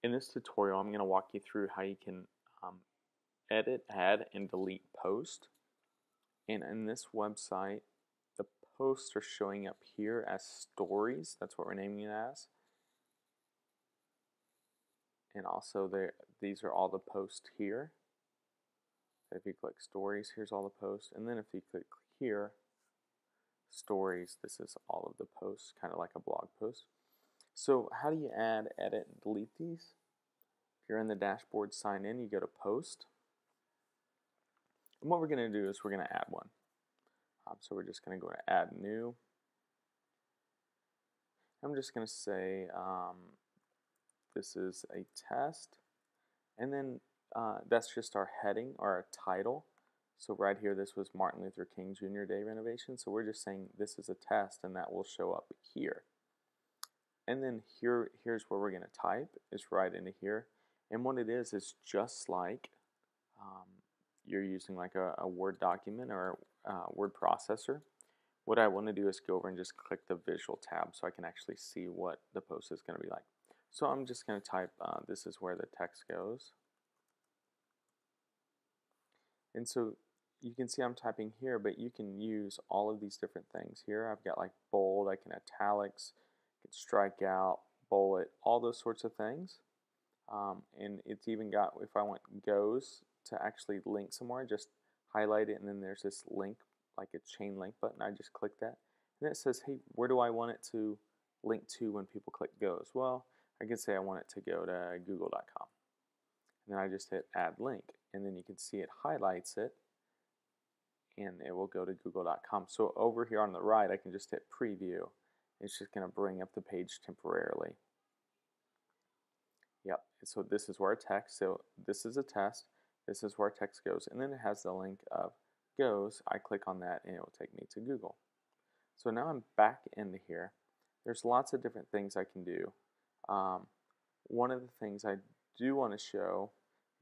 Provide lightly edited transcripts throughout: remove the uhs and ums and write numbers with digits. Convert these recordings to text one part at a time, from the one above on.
In this tutorial, I'm going to walk you through how you can um, edit, add, and delete posts. And in this website, the posts are showing up here as stories. That's what we're naming it as. And also, these are all the posts here. If you click stories, here's all the posts. And then if you click here, stories, this is all of the posts, kind of like a blog post. So how do you add, edit, and delete these? If you're in the dashboard, sign in, you go to post. And what we're going to do is we're going to add one. So we're just going to go to add new. I'm just going to say this is a test. And then that's just our heading or our title. So right here, this was Martin Luther King Jr. Day renovation. So we're just saying this is a test, and that will show up here. And then here's where we're going to type, is right into here. And what it is just like you're using like a Word document or a word processor. What I want to do is go over and just click the visual tab so I can actually see what the post is going to be like. So I'm just going to type, this is where the text goes. And so you can see I'm typing here, but you can use all of these different things here. I've got like bold, I can italics, I can strike out, bullet, all those sorts of things. And it's even got, if I want goes to actually link somewhere, just highlight it, and then there's this link, like a chain link button. I just click that, and it says, hey, where do I want it to link to when people click goes? Well, I can say I want it to go to google.com. And then I just hit add link, and then you can see it highlights it, and it will go to google.com. So over here on the right, I can just hit preview. It's just going to bring up the page temporarily. Yep, so this is where our text, so this is a test, this is where our text goes, and then it has the link of goes. I click on that and it will take me to Google. So now I'm back into here. There's lots of different things I can do. One of the things I do want to show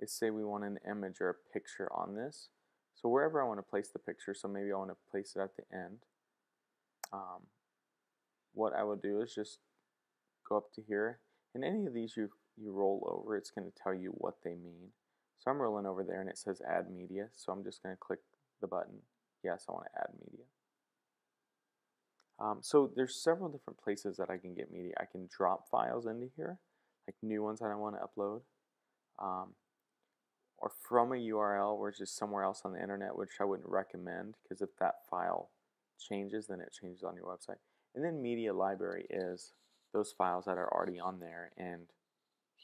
is, say we want an image or a picture on this. So wherever I want to place the picture, so maybe I want to place it at the end, what I will do is just go up to here, and any of these you roll over, it's going to tell you what they mean. So I'm rolling over there and it says add media, so I'm just going to click the button. Yes, I want to add media. So there's several different places that I can get media. I can drop files into here, like new ones that I want to upload, or from a URL which is somewhere else on the internet, which I wouldn't recommend, because if that file changes, then it changes on your website. And then media library is those files that are already on there, and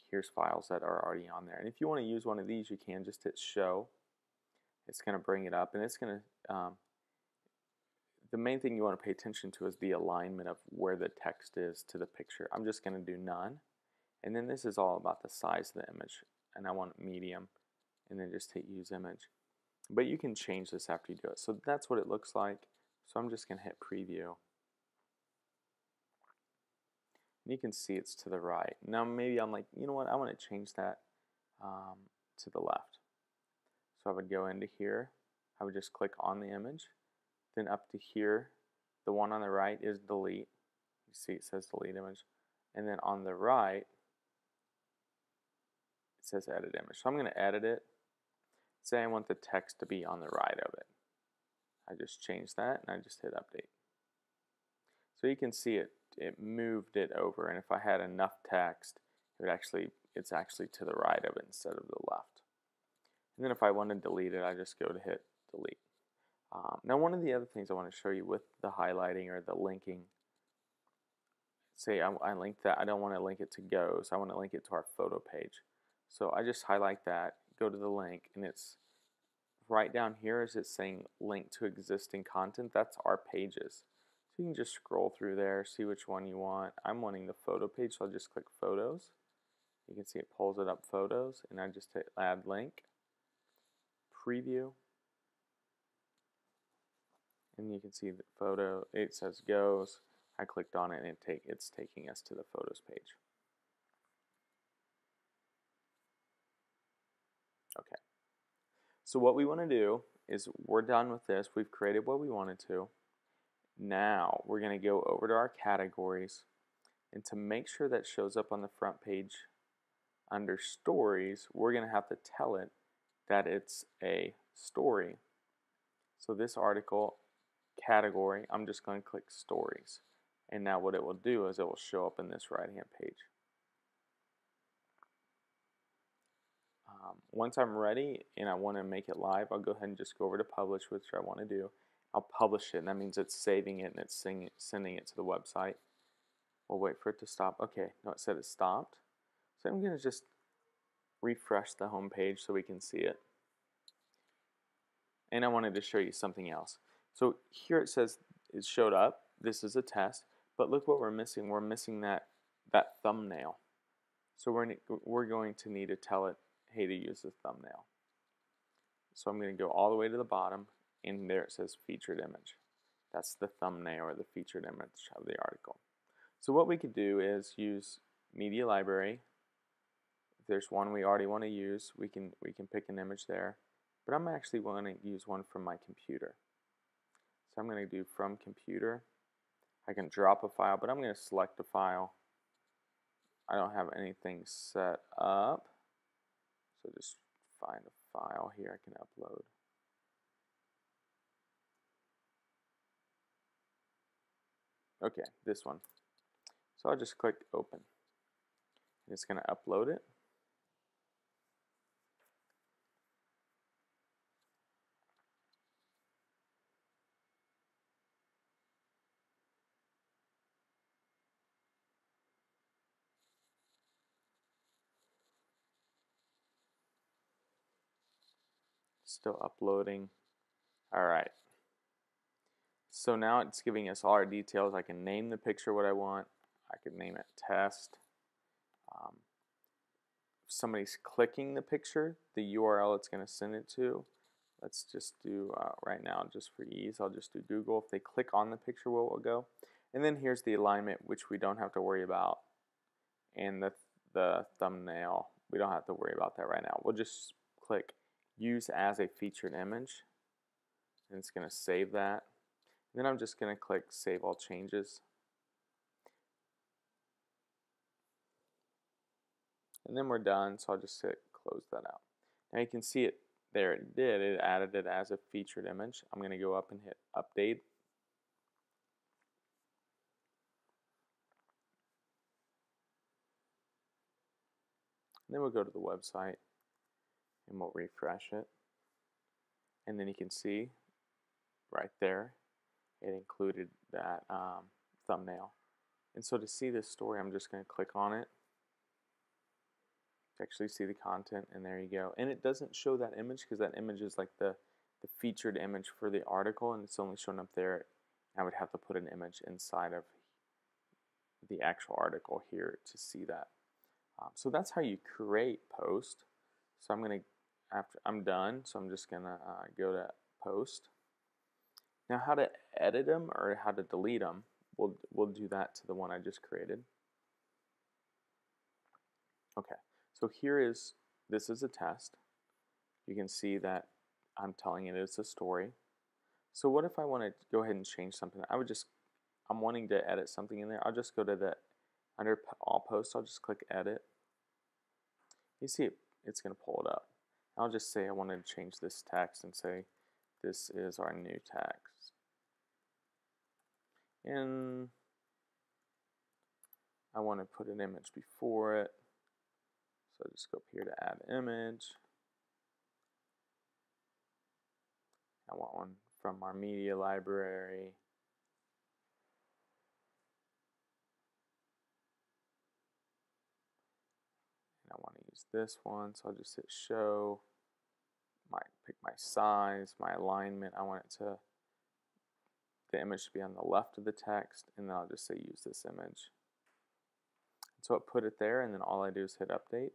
here's files that are already on there. And if you want to use one of these, you can just hit show. It's going to bring it up, and it's going to the main thing you want to pay attention to is the alignment of where the text is to the picture. I'm just going to do none. And then this is all about the size of the image. And I want medium. And then just hit use image. But you can change this after you do it. So that's what it looks like. So I'm just going to hit preview. And you can see it's to the right. Now maybe I'm like, you know what, I want to change that to the left. So I would go into here. I would just click on the image. Then up to here, the one on the right is delete. You see it says delete image. And then on the right, it says edit image. So I'm going to edit it. Say I want the text to be on the right of it. I just change that and I just hit update. So you can see it moved it over, and if I had enough text, it's actually to the right of it instead of the left. And then if I want to delete it, I just go to hit delete. Now one of the other things I want to show you with the highlighting or the linking, say I link that, I don't want to link it to goes, I want to link it to our photo page. So I just highlight that, go to the link, and it's right down here is it saying link to existing content. That's our pages. So you can just scroll through there, see which one you want. I'm wanting the photo page, so I'll just click photos. You can see it pulls it up photos, and I just hit add link, preview. And you can see the photo, it says goes. I clicked on it and it's taking us to the photos page. Okay. So what we want to do is we're done with this. We've created what we wanted to. Now we're going to go over to our categories, and to make sure that shows up on the front page under stories, we're going to have to tell it that it's a story. So this article category, I'm just going to click stories. And now what it will do is it will show up in this right-hand page. Once I'm ready and I want to make it live, I'll go ahead and just go over to publish, which I want to do. I'll publish it, and that means it's saving it and it's sending it to the website. We'll wait for it to stop. Okay, no, it said it stopped. So I'm going to just refresh the home page so we can see it. And I wanted to show you something else. So here it says it showed up. This is a test, but look what we're missing. We're missing that thumbnail. So we're going to need to tell it, hey, to use the thumbnail. So I'm going to go all the way to the bottom, and there it says featured image. That's the thumbnail or the featured image of the article. So what we could do is use media library. If there's one we already want to use, we can pick an image there. But I'm actually going to use one from my computer. So I'm going to do from computer. I can drop a file, but I'm going to select a file. I don't have anything set up. So just find a file here I can upload. Okay, this one. So I'll just click open. And it's going to upload it. Still uploading. Alright. So now it's giving us all our details. I can name the picture what I want. I could name it test. If somebody's clicking the picture, the URL it's going to send it to. Let's just do right now, just for ease, I'll just do Google. If they click on the picture, where it will go. And then here's the alignment, which we don't have to worry about. And the thumbnail, we don't have to worry about that right now. We'll just click use as a featured image. And it's going to save that. And then I'm just going to click save all changes. And then we're done, so I'll just hit close that out. Now you can see it there, it did, it added it as a featured image. I'm going to go up and hit update. And then we'll go to the website and we'll refresh it. And then you can see right there, it included that thumbnail. And so to see this story, I'm just going to click on it. Actually see the content, and there you go. And it doesn't show that image because that image is like the featured image for the article, and it's only shown up there. I would have to put an image inside of the actual article here to see that. So that's how you create post. So I'm going to, after I'm done, so I'm just going to go to post. Now how to edit them or how to delete them, we'll do that to the one I just created. Okay. So this is a test. You can see that I'm telling it it's a story. So what if I want to go ahead and change something? I'm wanting to edit something in there. I'll just go to under all posts, I'll just click edit. You see it's going to pull it up. I'll just say I wanted to change this text and say this is our new text. And I want to put an image before it. So just go up here to add image. I want one from our media library. And I want to use this one, so I'll just hit show. Pick my size, my alignment. I want the image to be on the left of the text, and then I'll just say use this image. So it put it there, and then all I do is hit update.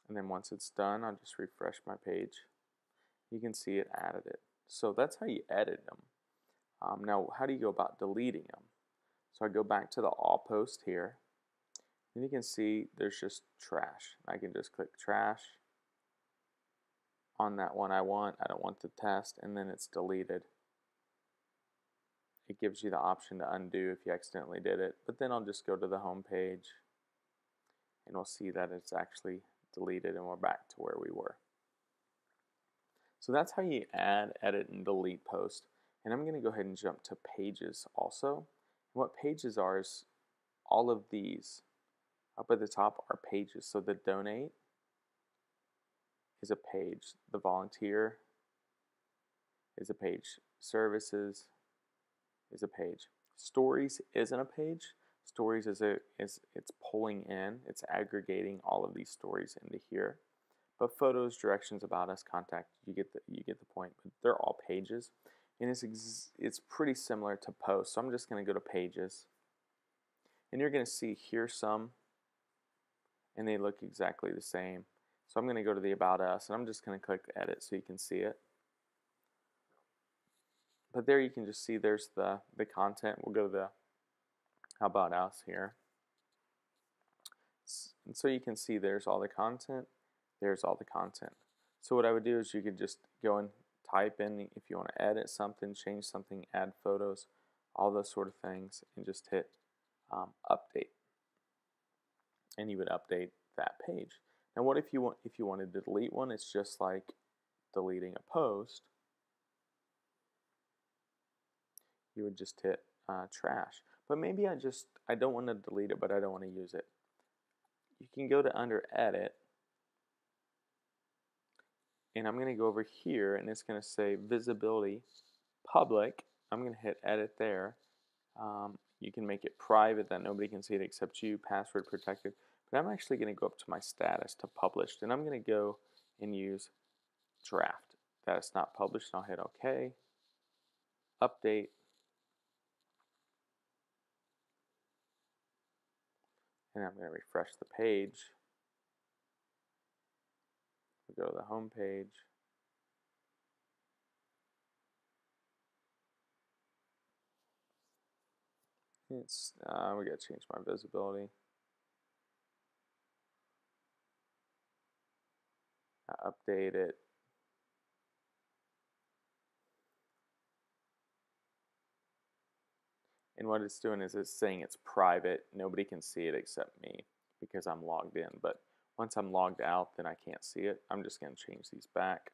And then once it's done, I'll just refresh my page. You can see it added it. So that's how you edit them. Now, how do you go about deleting them? So I go back to the all post here. And you can see there's just trash. I can just click trash on that one I don't want the test, and then it's deleted. it gives you the option to undo if you accidentally did it. But then I'll just go to the home page and we'll see that it's actually deleted and we're back to where we were. So that's how you add, edit, and delete posts. And I'm going to go ahead and jump to pages also. And what pages are is all of these up at the top are pages. So the donate is a page, the volunteer is a page, services is a page. Stories isn't a page. Stories is it's pulling in, it's aggregating all of these stories into here. But photos, directions, about us, contact, you get the point. But they're all pages, and it's pretty similar to posts. So I'm just going to go to pages, and you're going to see here some, and they look exactly the same. So I'm going to go to the about us, and I'm just going to click edit so you can see it. But there you can just see there's the content. We'll go to the about us here. And so you can see there's all the content, there's all the content. So what I would do is you could just go and type in if you want to edit something, change something, add photos, all those sort of things, and just hit update. And you would update that page. Now what if you wanted to delete one? It's just like deleting a post. You would just hit trash. But maybe I don't want to delete it, but I don't want to use it. You can go to under edit, and I'm going to go over here, and it's going to say visibility public. I'm going to hit edit there. You can make it private that nobody can see it except you, password protected. But I'm actually going to go up to my status to published, and I'm going to go and use draft. That it's not published, and I'll hit OK, update. And I'm going to refresh the page. We go to the home page. We got to change my visibility. Update it. And what it's doing is it's saying it's private. Nobody can see it except me because I'm logged in. But once I'm logged out, then I can't see it. I'm just going to change these back.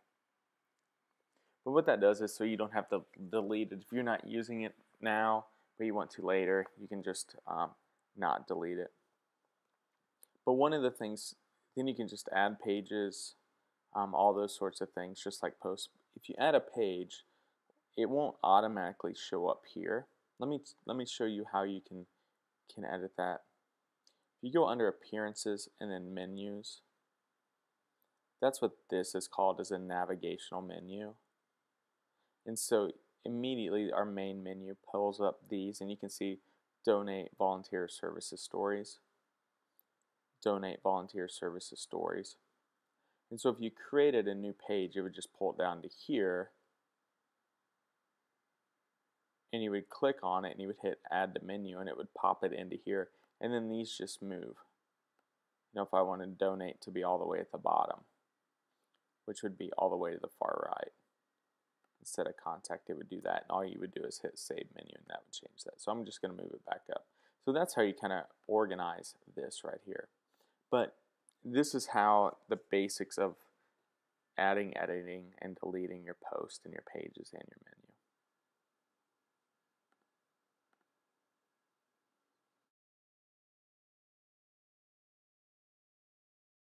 But what that does is so you don't have to delete it. If you're not using it now, but you want to later, you can just not delete it. But one of the things, then you can just add pages, all those sorts of things, just like posts. If you add a page, it won't automatically show up here. Let me show you how you can edit that. If you go under appearances and then menus, that's what this is called, as a navigational menu. And so immediately our main menu pulls up these, and you can see donate volunteer services stories, donate volunteer services stories. And so if you created a new page, it would just pull it down to here, and you would click on it and you would hit add to menu, and it would pop it into here, and then these just move. You know, if I want to donate to be all the way at the bottom, which would be all the way to the far right, instead of contact, it would do that, and all you would do is hit save menu, and that would change that. So I'm just going to move it back up. So that's how you kind of organize this right here. But this is how the basics of adding, editing, and deleting your post and your pages and your menus.